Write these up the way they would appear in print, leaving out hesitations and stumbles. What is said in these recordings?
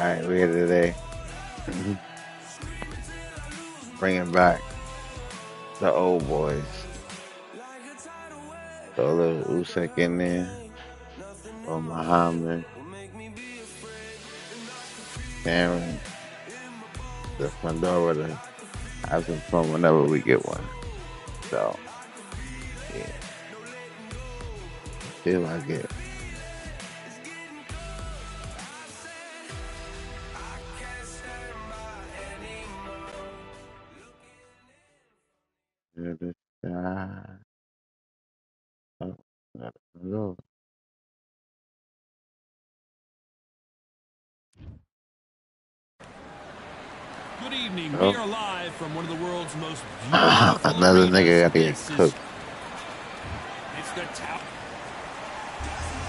right, we're here today. Bringing back the old boys. Solo Usyk in there, or Muhammad, Cameron, the Pandora to have some fun whenever we get one. So, yeah, feel like it. To the side. Oh, gotta go. Good evening. Oh. We are live from one of the world's most beautiful Another arenas. nigga gotta get This cooked. It's the top.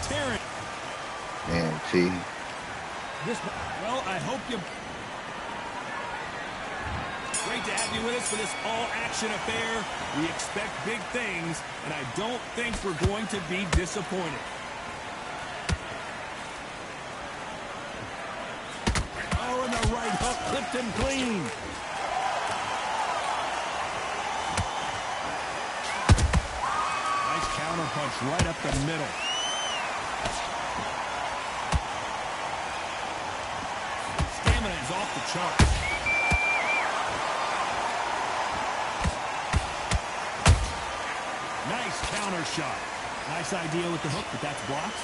Terrence. Man, see. Well, I hope you. Great to have you with us for this all-action affair. We expect big things, and I don't think we're going to be disappointed. Oh, and the right hook clipped him clean. Nice counter punch right up the middle. Stamina is off the charts. Nice counter shot. Nice idea with the hook, but that's blocked.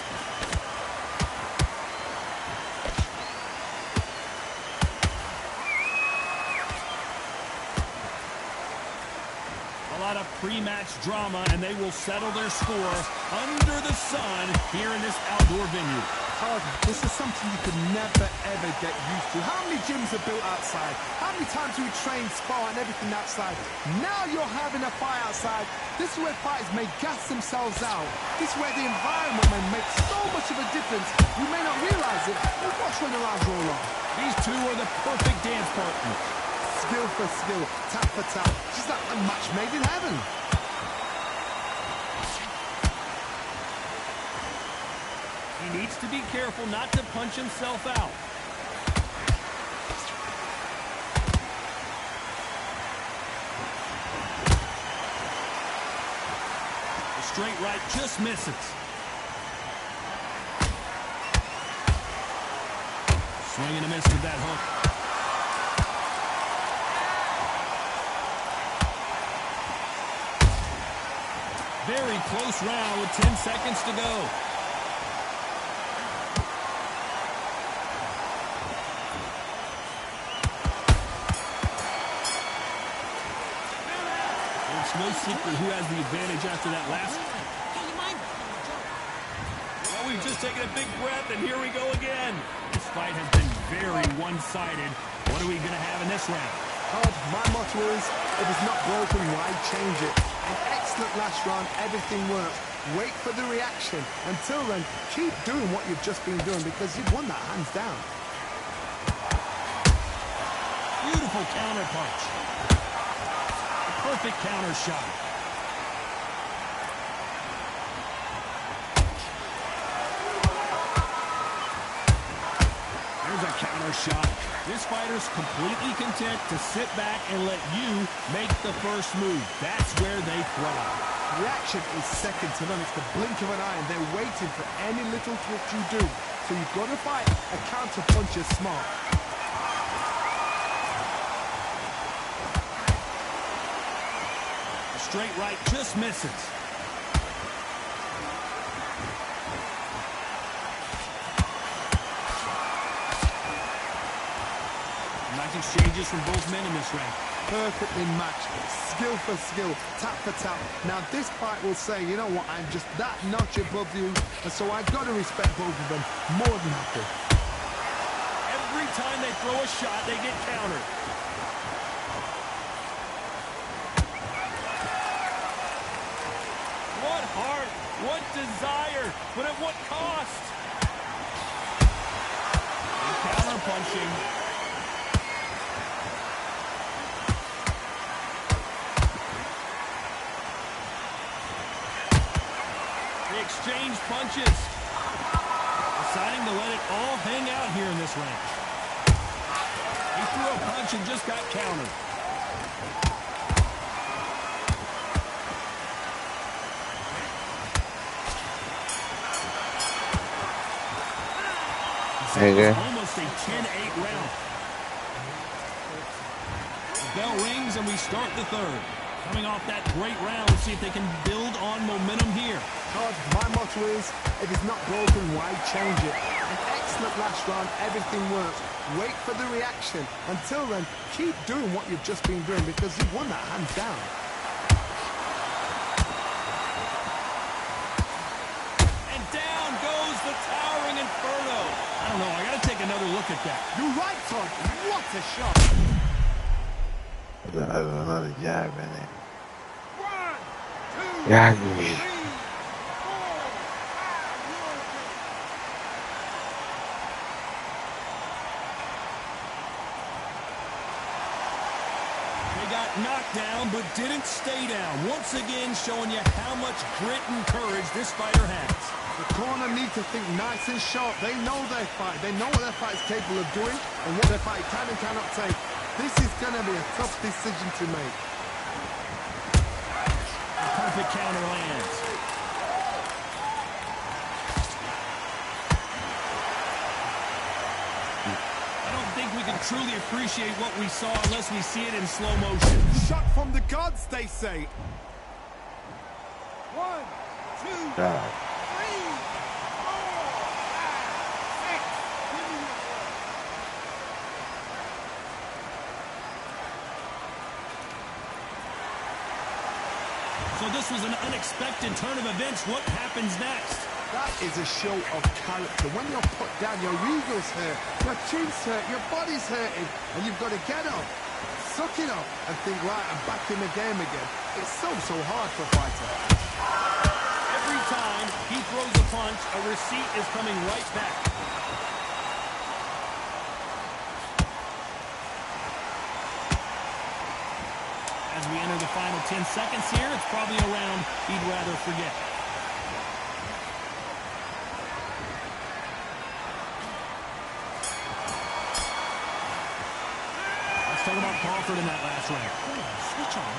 A lot of pre-match drama, and they will settle their score under the sun here in this outdoor venue. This is something you could never, ever get used to. How many gyms are built outside? How many times do we train, spar, and everything outside? Now you're having a fight outside. This is where fighters may gas themselves out. This is where the environment may make so much of a difference. You may not realize it, but watch when the rounds roll on. These two are the perfect dance partners. Skill for skill, tap for tap. Just like a match made in heaven. He needs to be careful not to punch himself out. The straight right just misses. Swing and a miss with that hook. Very close round with 10 seconds to go. It's no secret who has the advantage after that last one. Well, we've just taken a big breath, and here we go again. This fight has been very one-sided. What are we going to have in this round? My motto is, if it's not broken, why change it? An excellent last round, everything works. Wait for the reaction. Until then, keep doing what you've just been doing because you've won that hands down. Beautiful counter punch. Perfect counter shot. There's a counter shot. This fighter's completely content to sit back and let you make the first move. That's where they thrive. Reaction is second to none. It's the blink of an eye, and they're waiting for any little twist you do. So you've got to fight a counter punch is smart. The straight right just misses. Nice exchanges from both men in this round. Perfectly matched, skill for skill, tap for tap. Now this fight will say, you know what, I'm just that notch above you, and so I've got to respect both of them more than happy. Every time they throw a shot, they get countered. What heart, what desire, but at what cost? Counter punching. Exchange punches. Deciding to let it all hang out here in this round. and just got countered. So it was almost a 10-8 round. The bell rings and we start the third. Coming off that great round, let's see if they can build on momentum here. God, my motto is, if it's not broken, why change it? An excellent last round, everything works. Wait for the reaction. Until then, keep doing what you've just been doing because you've won that hands down. And down goes the towering Inferno. I don't know, I gotta take another look at that. You're right, Todd. What a shot. There's another jab in there. 1, 2, Yeah, 3, 4, 5. They got knocked down, but didn't stay down. Once again, showing you how much grit and courage this fighter has. The corner need to think nice and sharp. They know their fight. They know what their fight is capable of doing and what their fight can and cannot take. This is going to be a tough decision to make. A perfect counter lands. I don't think we can truly appreciate what we saw unless we see it in slow motion. Shot from the gods, they say. 1, 2, 3, 4, 5, 6. Give me your word. So this was an unexpected turn of events. What happens next? That is a show of character. When you're put down, your ego's hurt, your chin's hurt, your body's hurting, and you've got to get up, suck it up, and think, right, I'm back in the game again. It's so hard for a fighter. Every time he throws a punch, a receipt is coming right back. As we enter the final 10 seconds here, it's probably a round he'd rather forget. Let's talk about Crawford in that last round. Switch on.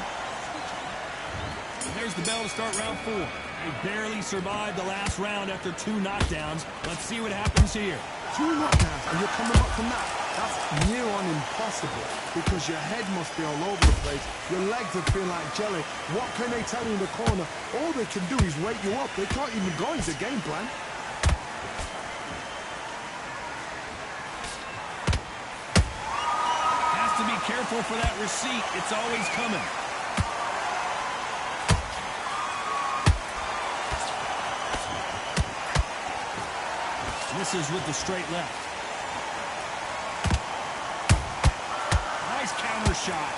There's the bell to start round 4. They barely survived the last round after 2 knockdowns. Let's see what happens here. 2 knockdowns, and you're coming back from that. That's near on impossible because your head must be all over the place. Your legs are feeling like jelly. What can they tell you in the corner? All they can do is wake you up. They can't even go into game plan. Has to be careful for that receipt. It's always coming. Misses with the straight left. Nice counter shot.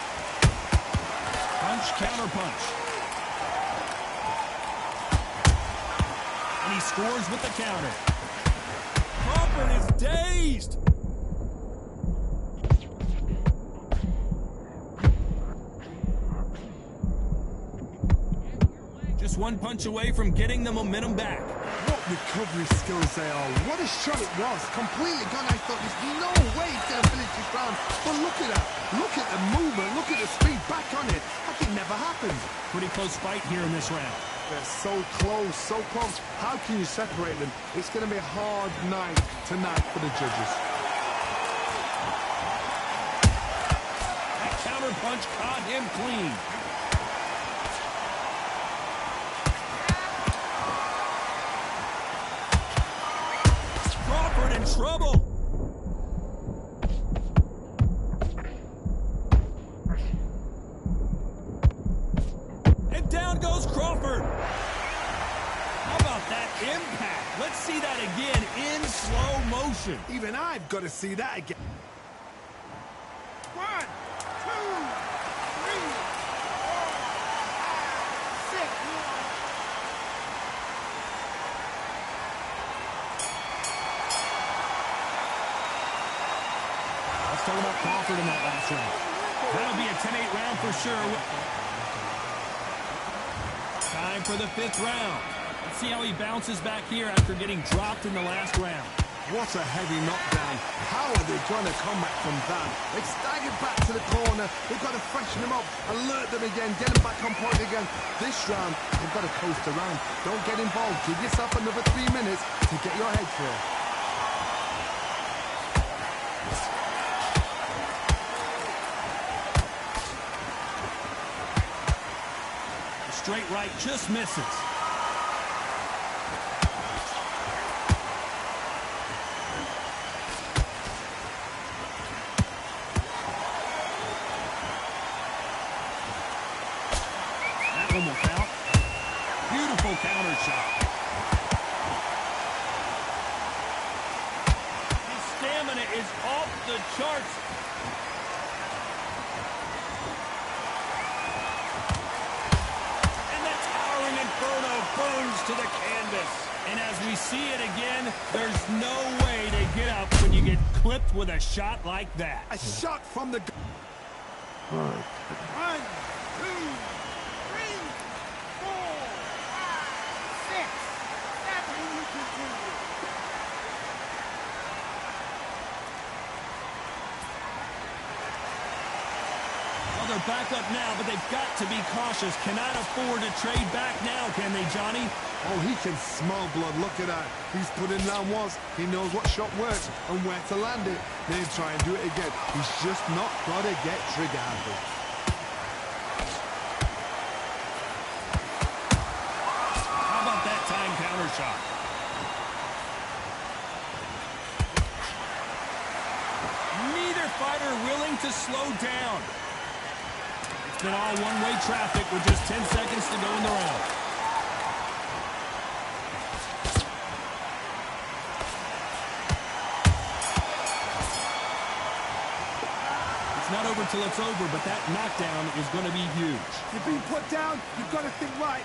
Punch, counter punch. And he scores with the counter. Crawford is dazed. Just one punch away from getting the momentum back. What recovery skills they are. What a shot it was. Completely gone. I thought there's no way he's going to finish this round. But look at that. Look at the movement. Look at the speed back on it. That could never happen. Pretty close fight here in this round. They're so close, so close. How can you separate them? It's going to be a hard night tonight for the judges. That counter punch caught him clean. Crawford in trouble. And down goes Crawford. How about that impact? Let's see that again in slow motion. Even I've got to see that again. 1, 2, 3, 4, 5, 6. Let's talk about Crawford in that last round. That'll be a 10-8 round for sure. Time for the 5th round. Let's see how he bounces back here after getting dropped in the last round. What a heavy knockdown. How are they going to come back from that? They've staggered back to the corner. They've got to freshen them up, alert them again, get them back on point again. This round, they've got to coast around. Don't get involved. Give yourself another 3 minutes to get your head through. Straight right just misses. That one will count. Beautiful counter shot. His stamina is off the charts. Burns to the canvas. And as we see it again, there's no way to get up when you get clipped with a shot like that. A shot from the... 1, 1, 2, 3, 4, 5, 6, 7, you can do it. Well, they're back up now, but they've got to be cautious. Cannot afford to trade back now, can they, Johnny? Oh, he can smell blood. Look at that. He's put in down once. He knows what shot works and where to land it. Then try and do it again. He's just not got to get trigger happy. How about that time counter shot? Neither fighter willing to slow down. It's been all one-way traffic with just 10 seconds to go in the round. Not over till it's over, but that knockdown is going to be huge. You're being put down. You've got to think right.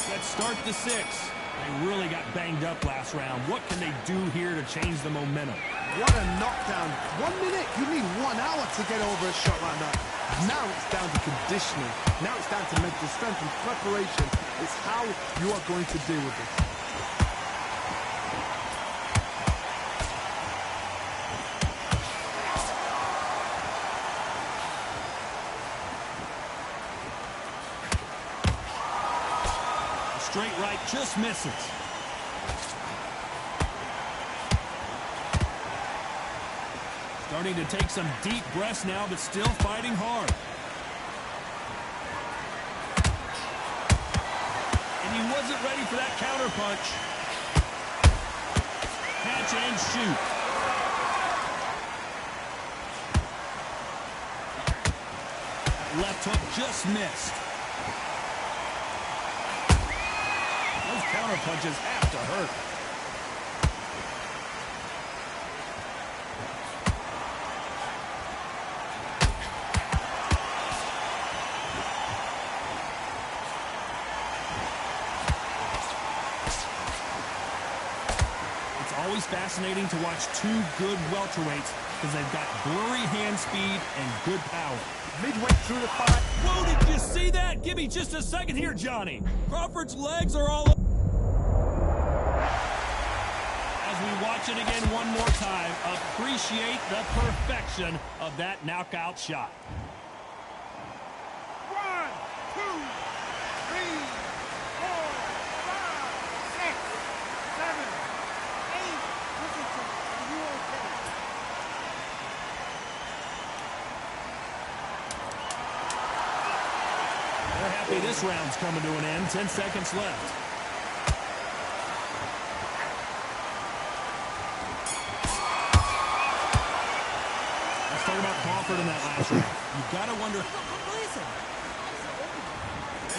Let's start the 6. They really got banged up last round. What can they do here to change the momentum? What a knockdown. 1 minute. You need 1 hour to get over a shot like that. Now it's down to conditioning. Now it's down to mental strength and preparation. It's how you are going to deal with this. Straight right just misses. Starting to take some deep breaths now, but still fighting hard. And he wasn't ready for that counter punch. Catch and shoot. That left hook just missed. Those counter punches have to hurt. It's always fascinating to watch two good welterweights because they've got blurry hand speed and good power. Midway through the fight. Whoa, did you see that? Give me just a second here, Johnny. Crawford's legs are all over. As we watch it again one more time, appreciate the perfection of that knockout shot. 1, 2, 3, 4, 5, 6, 7, 8. Listen to me. Are you okay? They're happy this round's coming to an end. 10 seconds left. Let's talk about Crawford in that last round. You've got to wonder.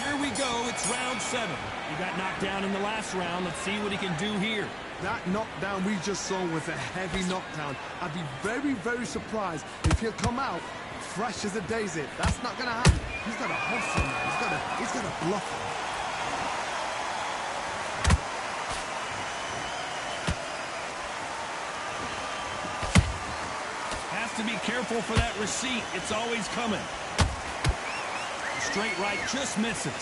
Here we go. It's round 7. He got knocked down in the last round. Let's see what he can do here. That knockdown we just saw was a heavy knockdown. I'd be very, very surprised if he'll come out fresh as a daisy. That's not going to happen. He's got to hustle him. He's got to bluff him. Has to be careful for that receipt. It's always coming. Straight right just misses.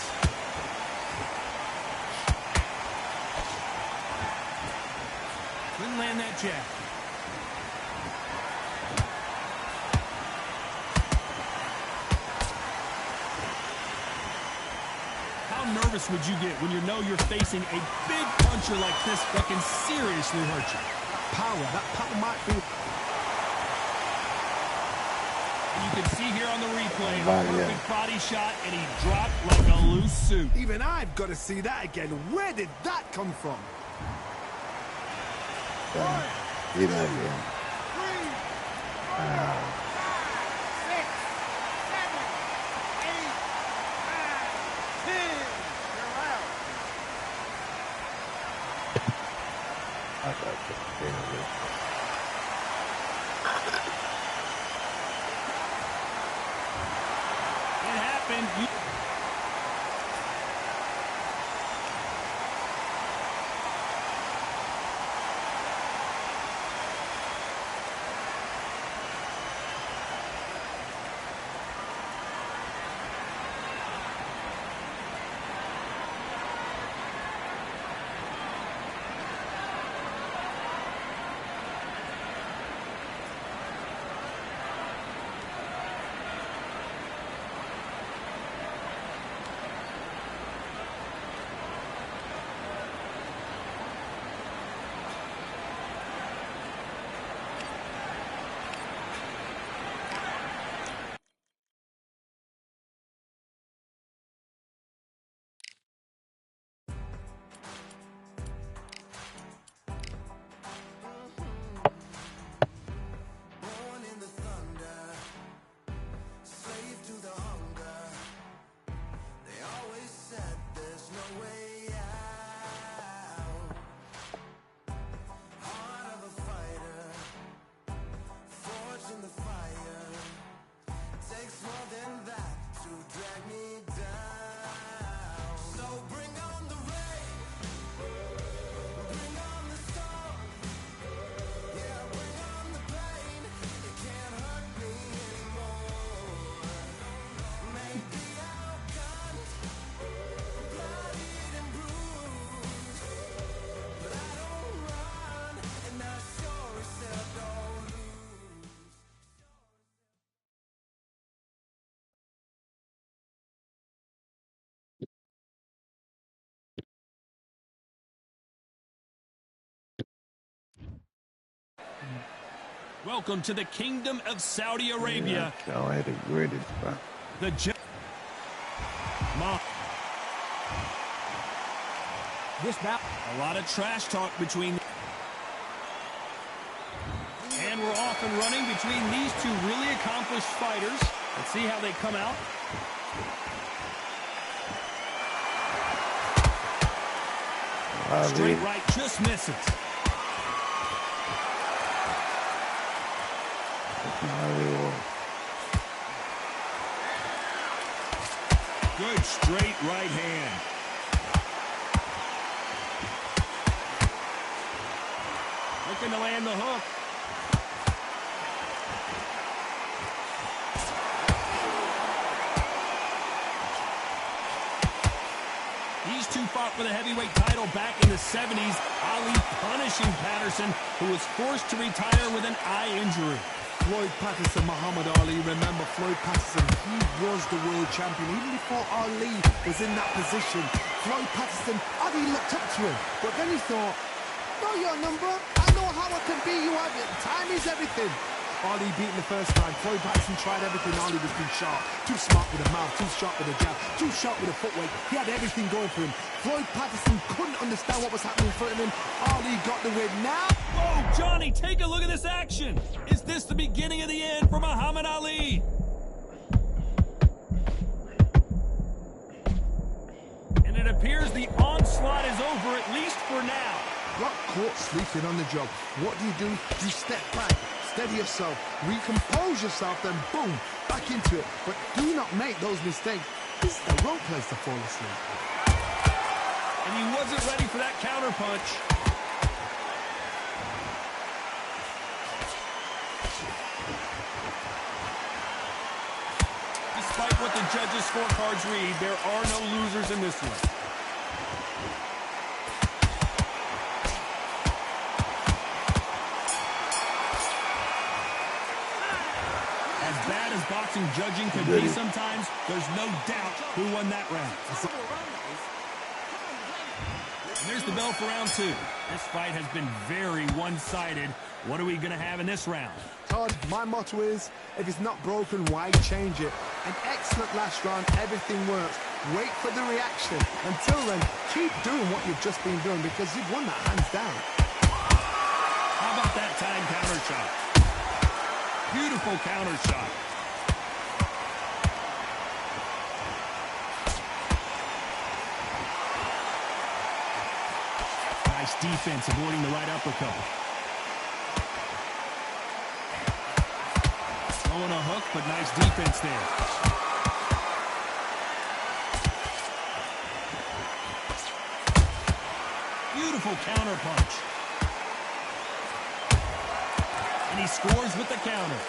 land that jab. How nervous would you get when you know you're facing a big puncher like this that can seriously hurt you? That power might be... You can see here on the replay, a perfect body shot, and he dropped like a loose suit. Even I've got to see that again. Where did that come from? Get out here. 5, 6, 7, 8, 9, 10. You're out. I got to It happened. Welcome to the Kingdom of Saudi Arabia. I had a great spot. The This bout, a lot of trash talk between, and we're off and running between these two really accomplished fighters. Let's see how they come out. Straight right, just misses. Good straight right hand. Looking to land the hook. These two fought for the heavyweight title back in the 70s. Ali punishing Patterson, who was forced to retire with an eye injury. Floyd Patterson, Muhammad Ali. Remember, Floyd Patterson, he was the world champion. Even before Ali was in that position, Floyd Patterson, Ali looked up to him. But then he thought, know your number. I know how I can beat you. Time is everything. Ali beaten the first time. Floyd Patterson tried everything. Ali was too sharp. Too smart with the mouth. Too sharp with the jab. Too sharp with the footwork. He had everything going for him. Floyd Patterson couldn't understand what was happening in front of him. Ali got the win. Now... Oh, Johnny, take a look at this action. Is this the beginning of the end for Muhammad Ali? And it appears the onslaught is over, at least for now. Got caught sleeping on the job. What do? You step back, steady yourself, recompose yourself, then boom, back into it. But do not make those mistakes. This is the wrong place to fall asleep. And he wasn't ready for that counter punch. Despite what the judges' scorecards read, there are no losers in this one. bad as boxing judging can be sometimes, there's no doubt who won that round. And there's the bell for round 2. This fight has been very one-sided. What are we going to have in this round? Todd, my motto is, if it's not broken, why change it? An excellent last round, everything works. Wait for the reaction. Until then, keep doing what you've just been doing because you've won that hands down. How about that time counter shot? Beautiful counter shot. Nice defense, avoiding the right uppercut. Throwing a hook, but nice defense there. Beautiful counter punch. And he scores with the counter.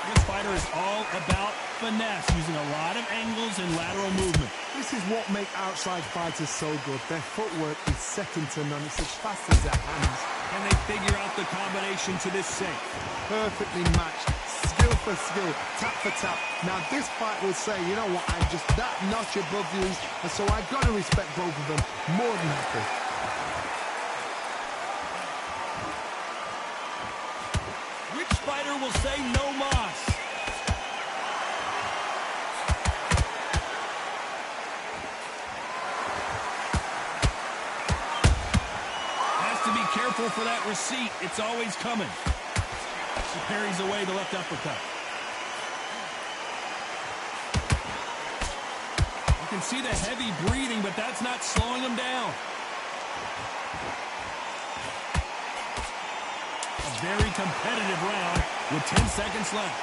This fighter is all about finesse, using a lot of angles and lateral movement. This is what makes outside fighters so good. Their footwork is second to none. It's as fast as their hands. Can they figure out the combination to this safe? Perfectly matched. Skill for skill. Tap for tap. Now this fight will say, you know what, I'm just that notch above these, and so I've got to respect both of them. More than happy. Which fighter will say no mas? Has to be careful for that receipt. It's always coming. She parries away the left uppercut. You can see the heavy breathing, but that's not slowing him down. A very competitive round with 10 seconds left.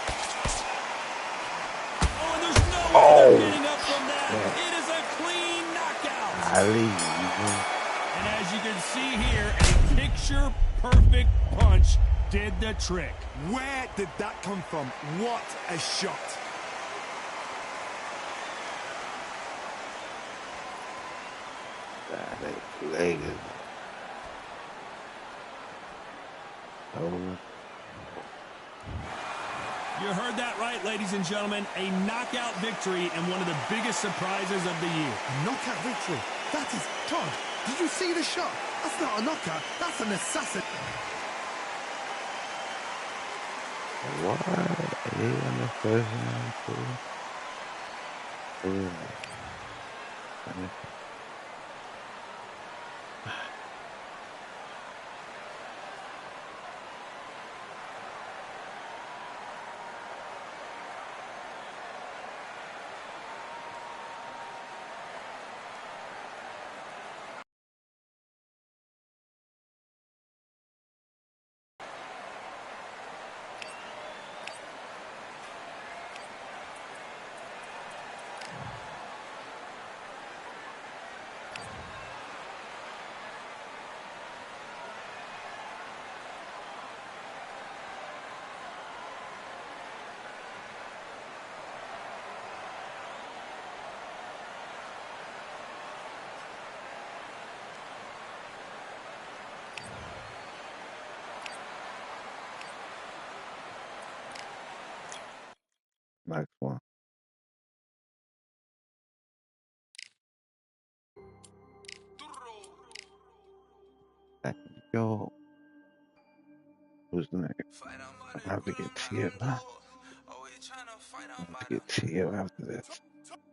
Oh, and there's no way they're getting up from that. It is a clean knockout. And as you can see here, a picture-perfect punch did the trick. Where did that come from? What a shot. That leg is over. You heard that right, ladies and gentlemen. A knockout victory and one of the biggest surprises of the year. Knockout victory. That is, Todd, did you see the shot? That's not a knockout. That's an assassin. What? He won the first round too. Next one. Yo, who's next? I have to get chill. I have to get chill after this.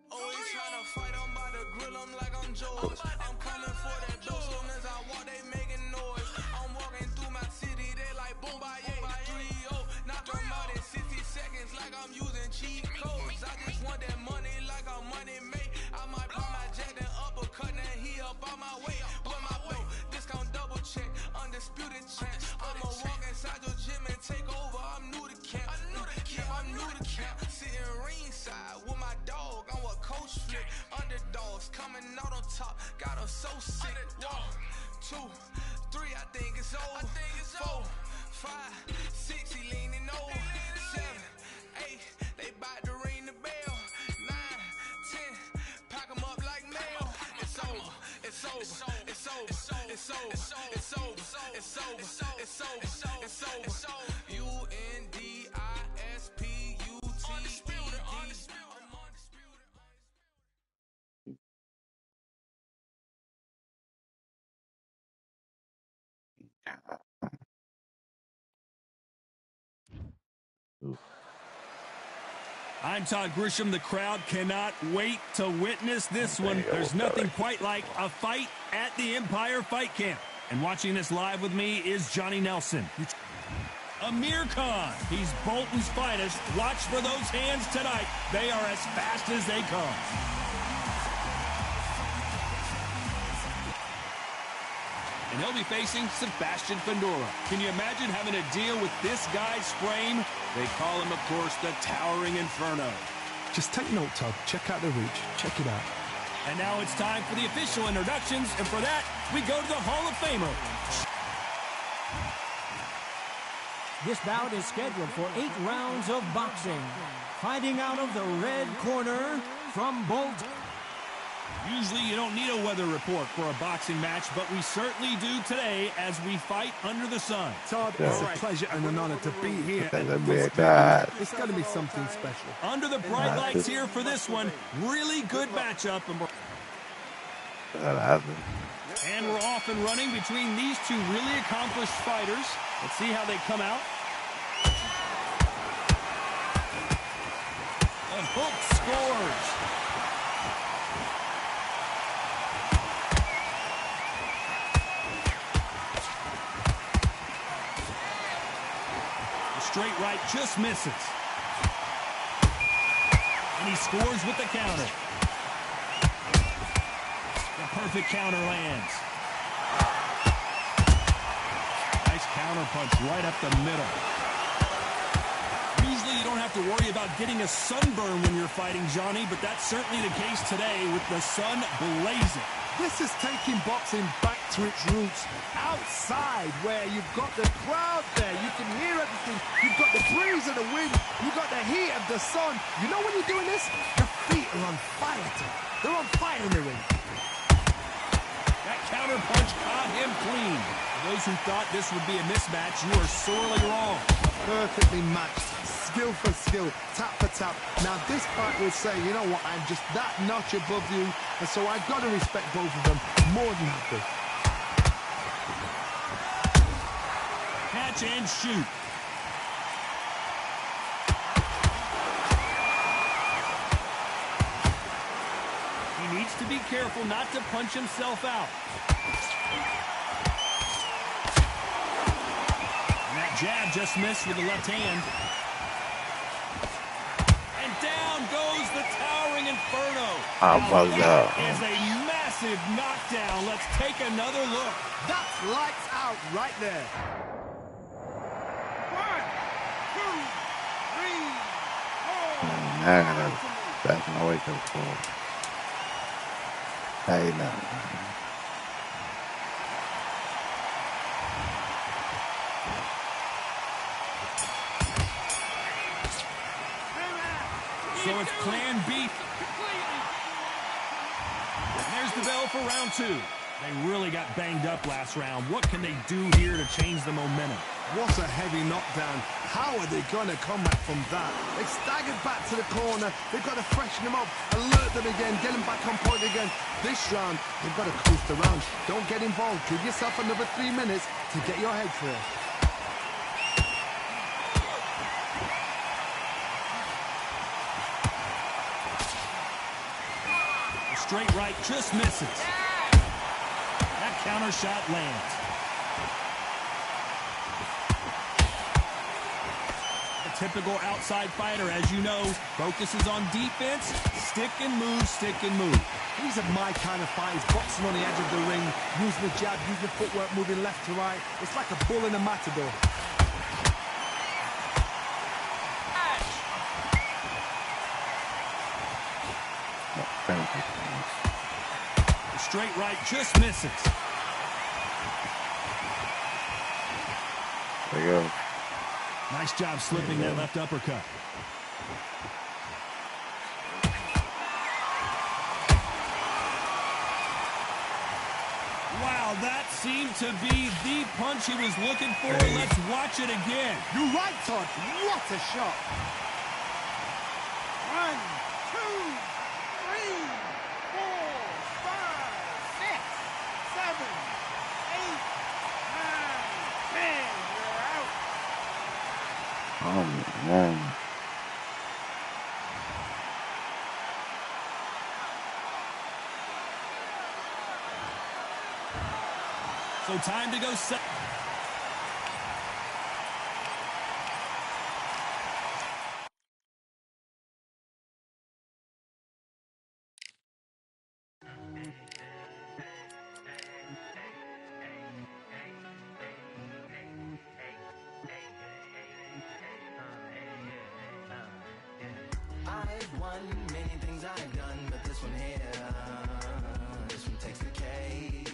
Always tryna fight, I'm about to grill them like I'm George. I'm coming for that dough, soon as I walk, they making noise. I'm walking through my city, they like boom, by 3-0. Knock them out in 60 seconds like I'm using cheat codes. I just want that money like I'm money made. I might pop my jack and uppercut, and he up on my way. With my belt, discount double check, undisputed champ. I'ma walk inside your gym and take over, I'm new to camp. I'm new to camp, sitting ringside with my dog. I'm a coach flick, underdogs coming out on top. Got them so sick. 1, 2, 3, I think it's over. 4, 5, 6, he leaning over. 7, 8, they bout to ring the bell. 9, 10, pack them up like mail. It's over, it's over, it's over, it's over, it's over, it's over, it's over, it's over. UNDISP. I'm Todd Grisham. The crowd cannot wait to witness this one. There's nothing quite like a fight at the Empire Fight Camp. And watching this live with me is Johnny Nelson. Amir Khan, he's Bolton's finest. Watch for those hands tonight. They are as fast as they come. And he'll be facing Sebastian Fundora. Can you imagine having to deal with this guy's frame? They call him, of course, the Towering Inferno. Just take note, Todd. Check out the reach. Check it out. And now it's time for the official introductions. And for that, we go to the Hall of Famer. This bout is scheduled for 8 rounds of boxing. Fighting out of the red corner from Bolton. Usually you don't need a weather report for a boxing match, but we certainly do today as we fight under the sun. Todd, it's a pleasure and an honor to be here. It's going to be something special. Under the bright lights here for this one, really good matchup. And we're off and running between these two really accomplished fighters. Let's see how they come out. And Hook scores. Straight right just misses. And he scores with the counter. The perfect counter lands. Nice counter punch right up the middle. Usually you don't have to worry about getting a sunburn when you're fighting, Johnny, but that's certainly the case today with the sun blazing. This is taking boxing back to its roots. Outside, where you've got the crowd there, you can hear everything. You've got the breeze of the wind. You've got the heat of the sun. You know when you're doing this? Your feet are on fire, Tom. They're on fire in the ring. That counter punch caught him clean. For those who thought this would be a mismatch, you are sorely wrong. Perfectly matched. Skill for skill, tap for tap. Now this fight will say, you know what, I'm just that notch above you, and so I've got to respect both of them more than happy. Catch and shoot. He needs to be careful not to punch himself out. And that jab just missed with the left hand. Down goes the Towering Inferno. That is a massive knockdown. Let's take another look. That's lights out right there. 1, 2, 3, 4. That's my wake up call. Hey, now. So it's plan B. And there's the bell for round 2. They really got banged up last round. What can they do here to change the momentum? What a heavy knockdown. How are they going to come back from that? They staggered back to the corner. They've got to freshen them up, alert them again, get them back on point again. This round, they've got to coast around. Don't get involved. Give yourself another 3 minutes to get your head clear. Straight right just misses. That counter shot lands. The typical outside fighter, as you know, focuses on defense, stick and move, stick and move. These are my kind of fighters, boxing on the edge of the ring, using the jab, using the footwork, moving left to right. It's like a bull in a matador. The straight right just misses. There you go. Nice job slipping that left uppercut. Wow, that seemed to be the punch he was looking for. Let's watch it again. You're right, Todd. What a shot. 1, 2, 3, 4, 5, 6, 7, 8, 9, 10. Oh, man. So time to go set. I've won many things I've done, but this one here, this one takes the cake.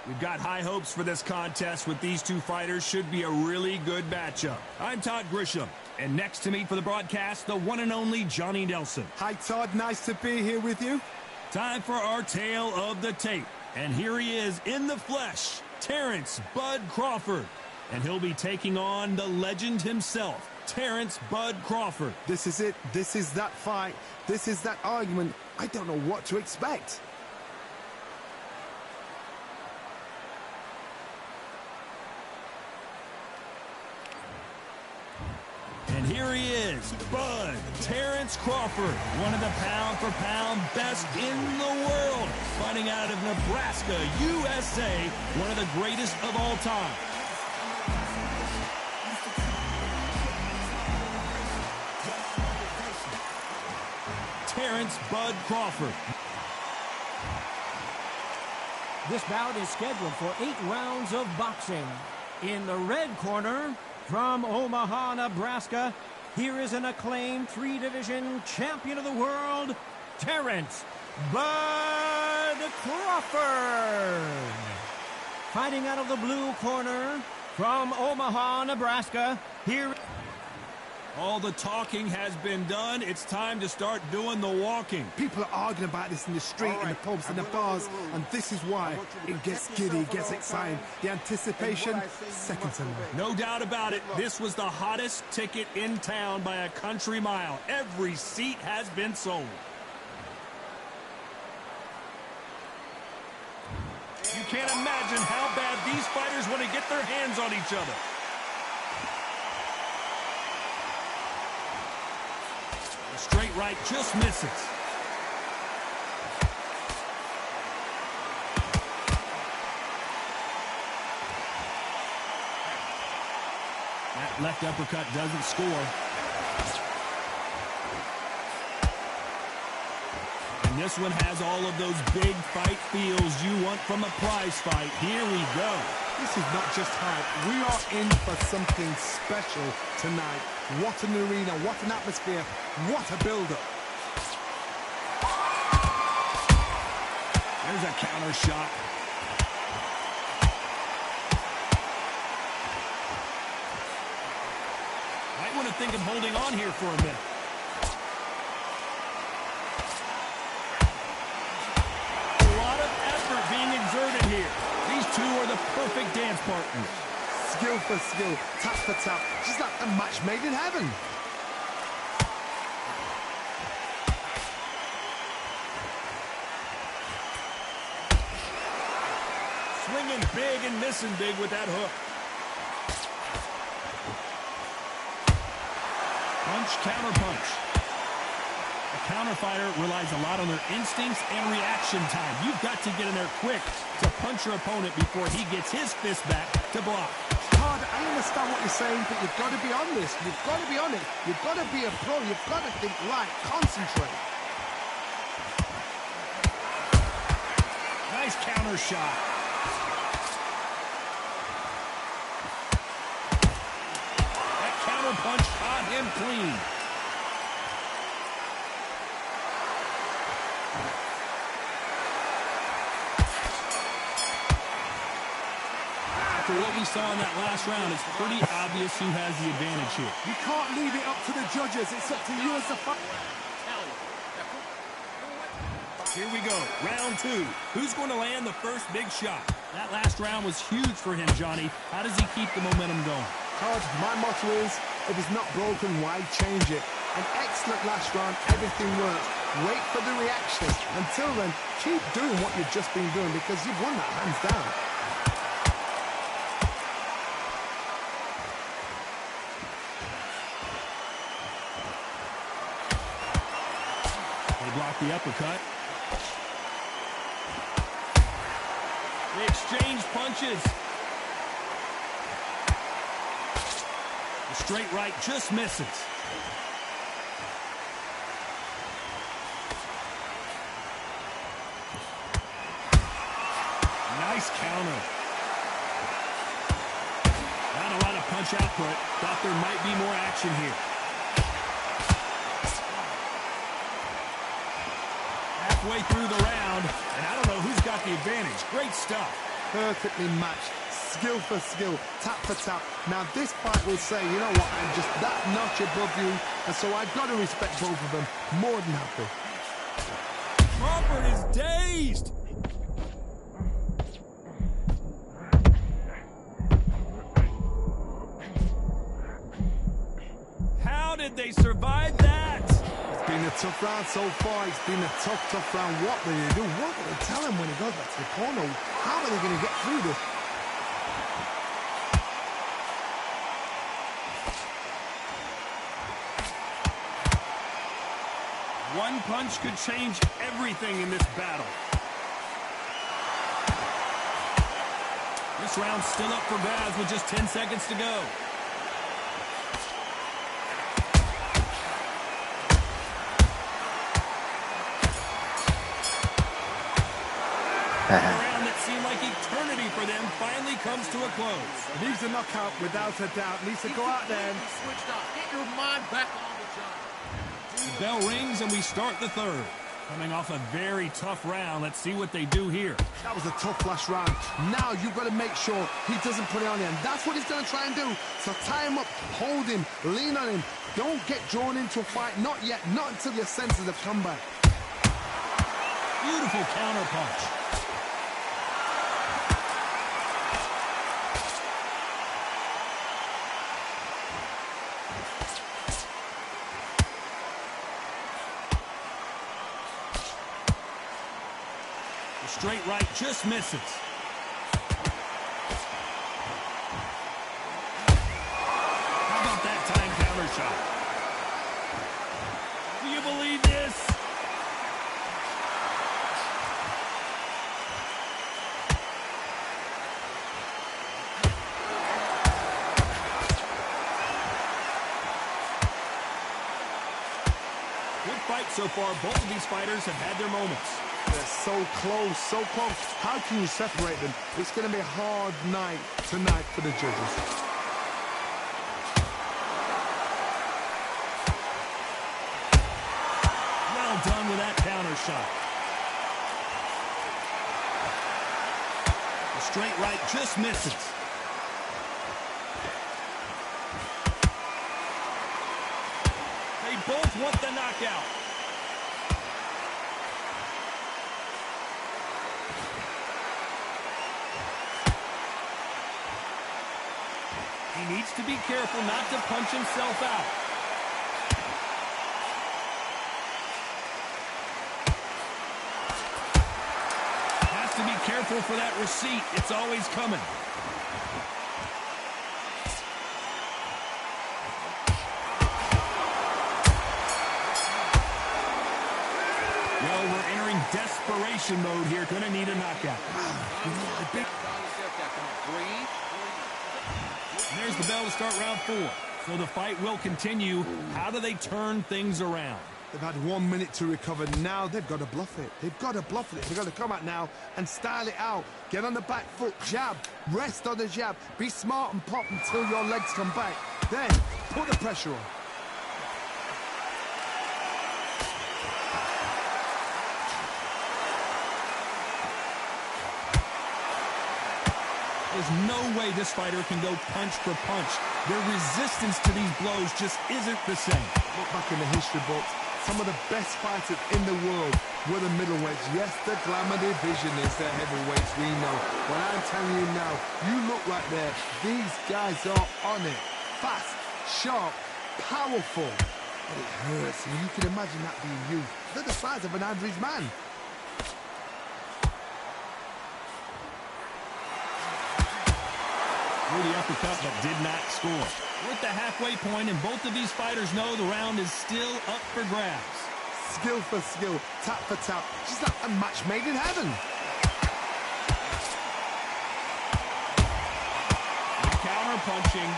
We've got high hopes for this contest with these two fighters. Should be a really good matchup. I'm Todd Grisham, and next to me for the broadcast, the one and only Johnny Nelson. Hi, Todd. Nice to be here with you. Time for our tale of the tape. And here he is in the flesh, Terrence Bud Crawford. And he'll be taking on the legend himself, Terrence Bud Crawford. This is it. This is that fight. This is that argument. I don't know what to expect. And here he is, Bud Terrence Crawford, one of the pound-for-pound best in the world, fighting out of Nebraska, USA, one of the greatest of all time. Terrence Bud Crawford. This bout is scheduled for 8 rounds of boxing. In the red corner, from Omaha, Nebraska, here is an acclaimed 3-division champion of the world, Terrence Bud Crawford. Fighting out of the blue corner, from Omaha, Nebraska, here... All the talking has been done. It's time to start doing the walking. People are arguing about this in the street, in the pubs, in the bars, and this is why it gets giddy, gets exciting. The anticipation, second to none. No doubt about it, this was the hottest ticket in town by a country mile. Every seat has been sold. You can't imagine how bad these fighters want to get their hands on each other. Straight right just misses. That left uppercut doesn't score. And this one has all of those big fight feels you want from a prize fight. Here we go. This is not just hype. We are in for something special tonight. What an arena, what an atmosphere, what a build-up. There's a counter shot. Might want to think of holding on here for a minute. A lot of effort being exerted here. These two are the perfect dance partners. Skill for skill, tap for tap, just like a match made in heaven. Swinging big and missing big with that hook. Punch, counter punch. A counter fighter relies a lot on their instincts and reaction time. You've got to get in there quick to punch your opponent before he gets his fist back to block. Todd, I understand what you're saying, but you've got to be on this. You've got to be on it. You've got to be a pro. You've got to think light, concentrate. Nice counter shot. That counter punch caught him clean. After what we saw in that last round, it's pretty obvious who has the advantage here. You can't leave it up to the judges. It's up to you as the fighter. Here we go, round two. Who's going to land the first big shot? That last round was huge for him, Johnny. How does he keep the momentum going? Todd, my motto is, if it's not broken, why change it? An excellent last round, everything works. Wait for the reaction. Until then, keep doing what you've just been doing because you've won that hands down. They block the uppercut. They exchange punches. The straight right just misses. Nice counter. Not a lot of punch output. Thought there might be more action here. Halfway through the round, and I don't know who's got the advantage. Great stuff. Perfectly matched. Skill for skill. Tap for tap. Now this fight will say, you know what, I'm just that notch above you, and so I've got to respect both of them. More than happy. Crawford is dazed. How did they survive that? It's been a tough round so far. It's been a tough round. What will they do? What will they tell him when he goes back to the corner? How are they going to get through this? One punch could change everything in this battle. This round's still up for grabs with just 10 seconds to go. A round that seemed like eternity for them finally comes to a close. It needs a knockout without a doubt. Needs to go out there. Switched up. Get your mind back on the job. The bell rings and we start the third. Coming off a very tough round, let's see what they do here. That was a tough last round. Now you've got to make sure he doesn't put it on him. That's what he's going to try and do. So tie him up, hold him, lean on him. Don't get drawn into a fight. Not yet. Not until your senses have come back. Beautiful counter punch. Straight right just misses. How about that time counter shot? Do you believe this? Good fight so far. Both of these fighters have had their moments. They're so close, so close. How can you separate them? It's going to be a hard night tonight for the judges. Well done with that counter shot. The straight right just misses. They both want the knockout. He needs to be careful not to punch himself out. Has to be careful for that receipt. It's always coming. Well, we're entering desperation mode here. Gonna need a knockout. There's the bell to start round 4. So the fight will continue. How do they turn things around? They've had 1 minute to recover. Now they've got to bluff it. They've got to bluff it. They've got to come out now and style it out. Get on the back foot, jab, rest on the jab. Be smart and pop until your legs come back. Then put the pressure on. There's no way this fighter can go punch for punch. Their resistance to these blows just isn't the same. Look back in the history books. Some of the best fighters in the world were the middleweights. Yes, the glamour division is the heavyweights, we know. But I'm telling you now, you look like these guys are on it. Fast, sharp, powerful. But it hurts, and you can imagine that being you. They're the size of an average man. Threw the uppercut, but did not score. We're at the halfway point, and both of these fighters know the round is still up for grabs. Skill for skill, tap for tap. Just like a match made in heaven. Counter punching.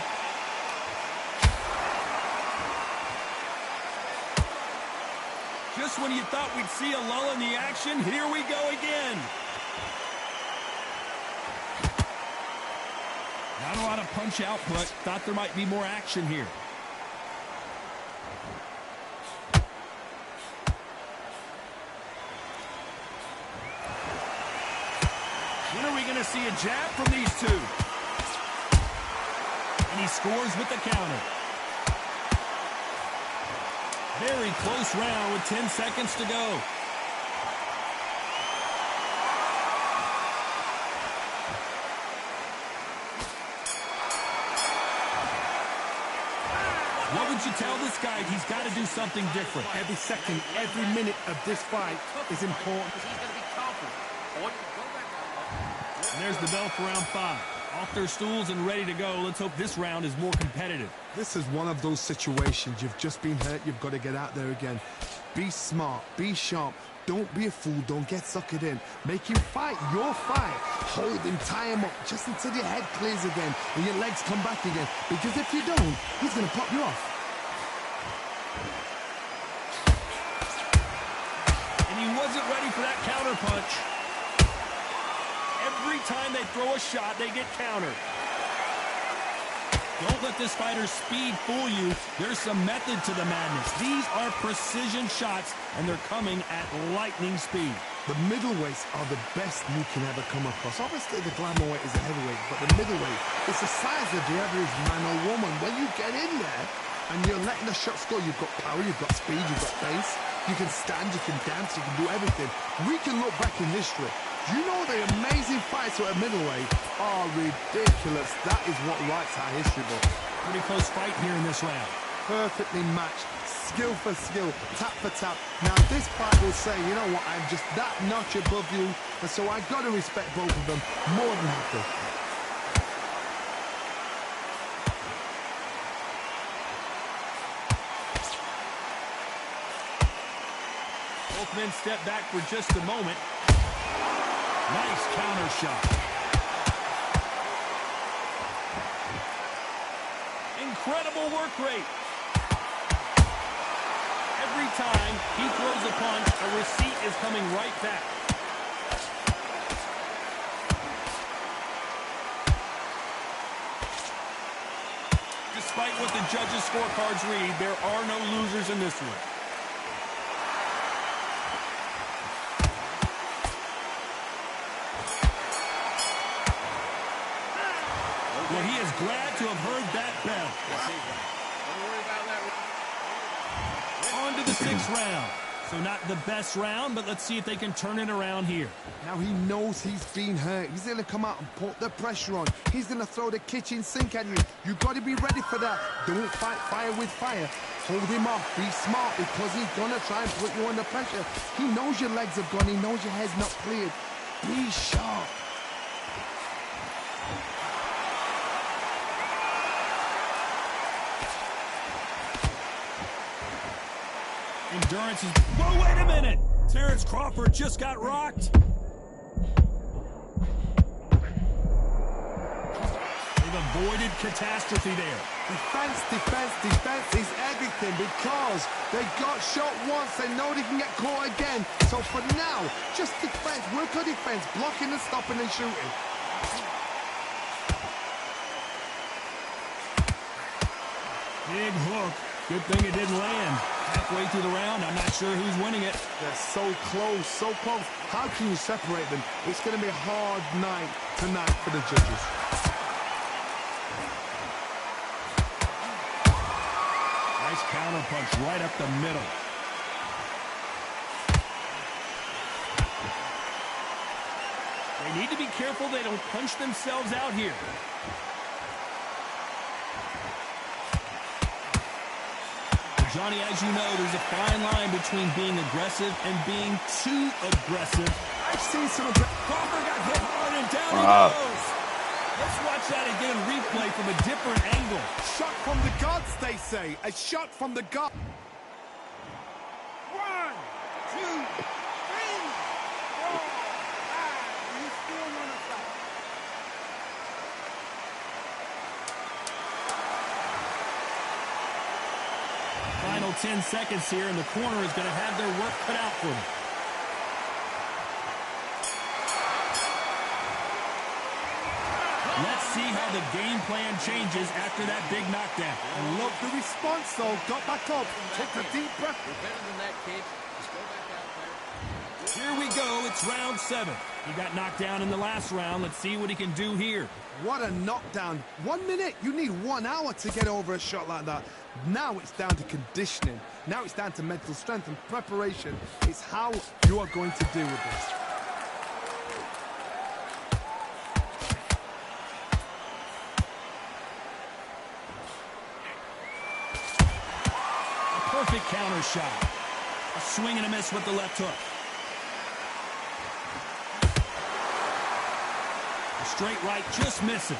Just when you thought we'd see a lull in the action, here we go again. Not a lot of punch output. Thought there might be more action here. When are we going to see a jab from these two? And he scores with the counter. Very close round with 10 seconds to go. What would you tell this guy? He's got to do something different. Every second, every minute of this fight is important. And there's the bell for round 5. Off their stools and ready to go. Let's hope this round is more competitive. This is one of those situations. You've just been hurt. You've got to get out there again. Be smart. Be sharp. Don't be a fool. Don't get suckered in. Make him fight your fight. Hold him, tie him up, just until your head clears again and your legs come back again. Because if you don't, he's going to pop you off. And he wasn't ready for that counter punch. Every time they throw a shot, they get countered. Don't let this fighter's speed fool you. There's some method to the madness. These are precision shots, and they're coming at lightning speed. The middleweights are the best you can ever come across. Obviously, the glamour weight is a heavyweight, but the middleweight is the size of the average man or woman. When you get in there and you're letting the shots go, you've got power, you've got speed, you've got pace. You can stand, you can dance, you can do everything. We can look back in history. You know the amazing fights at a middleweight are ridiculous. That is what writes our history book. Pretty close fight here in this round. Perfectly matched, skill for skill, tap for tap. Now this fight will say, you know what, I'm just that notch above you, and so I've got to respect both of them more than happy. Both men step back for just a moment. Nice counter shot. Incredible work rate. Every time he throws a punch, a receipt is coming right back. Despite what the judges' scorecards read, there are no losers in this one. Well, he is glad to have heard that bell. On to the 6th round. So not the best round, but let's see if they can turn it around here. Now he knows he's been hurt. He's going to come out and put the pressure on. He's going to throw the kitchen sink at you. You've got to be ready for that. Don't fight fire with fire. Hold him off. Be smart because he's going to try and put you under pressure. He knows your legs have gone. He knows your head's not cleared. Be sharp. Endurance is... Whoa, wait a minute! Terrence Crawford just got rocked. They've avoided catastrophe there. Defense, defense, defense is everything because they got shot once. They know they can get caught again. So for now, just defense. Work on defense. Blocking and stopping and shooting. Big hook. Good thing it didn't land. Halfway through the round, I'm not sure who's winning it. They're so close, so close. How can you separate them? It's going to be a hard night tonight for the judges. Nice counter punch right up the middle. They need to be careful they don't punch themselves out here. Johnny, as you know, there's a fine line between being aggressive and being too aggressive. I've seen some of Crawford got hit hard and down he goes. Let's watch that again, replay from a different angle. Shot from the gods, they say. A shot from the gods. 1, 2, 3, 4, 5. You still want to stop? Final 10 seconds here, and the corner is going to have their work cut out for them. Let's see how the game plan changes after that big knockdown. I love the response, though. Got back up, took a deep breath. You're better than that, kid. Just go back out there. Here we go. It's round 7. He got knocked down in the last round. Let's see what he can do here. What a knockdown. 1 minute. You need 1 hour to get over a shot like that. Now it's down to conditioning. Now it's down to mental strength and preparation. It's how you are going to deal with this. Perfect counter shot. A swing and a miss with the left hook. A straight right just misses.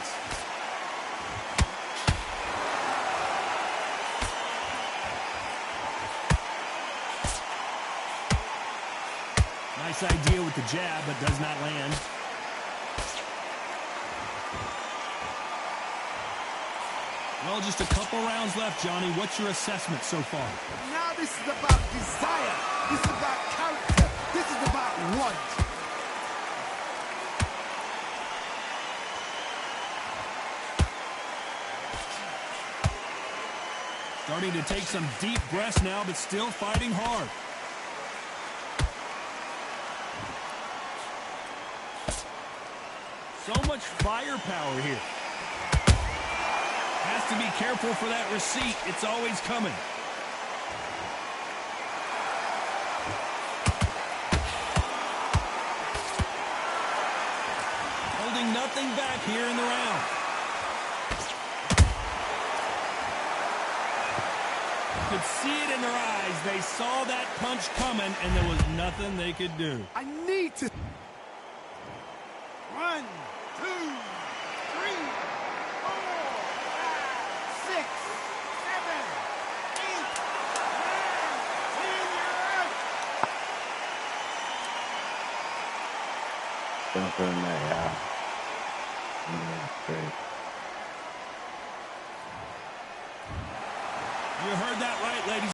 Nice idea with the jab, but does not land. Well, just a couple rounds left, Johnny. What's your assessment so far? Now this is about desire. This is about character. This is about want. Starting to take some deep breaths now, but still fighting hard. So much firepower here. Has to be careful for that receipt. It's always coming. Holding nothing back here in the round. You could see it in their eyes. They saw that punch coming, and there was nothing they could do. I need to... 1, 2, 3, 4, 5, 6, 7, 8, 9, 10, you're out. Something in there, yeah. Great. You heard that right, ladies.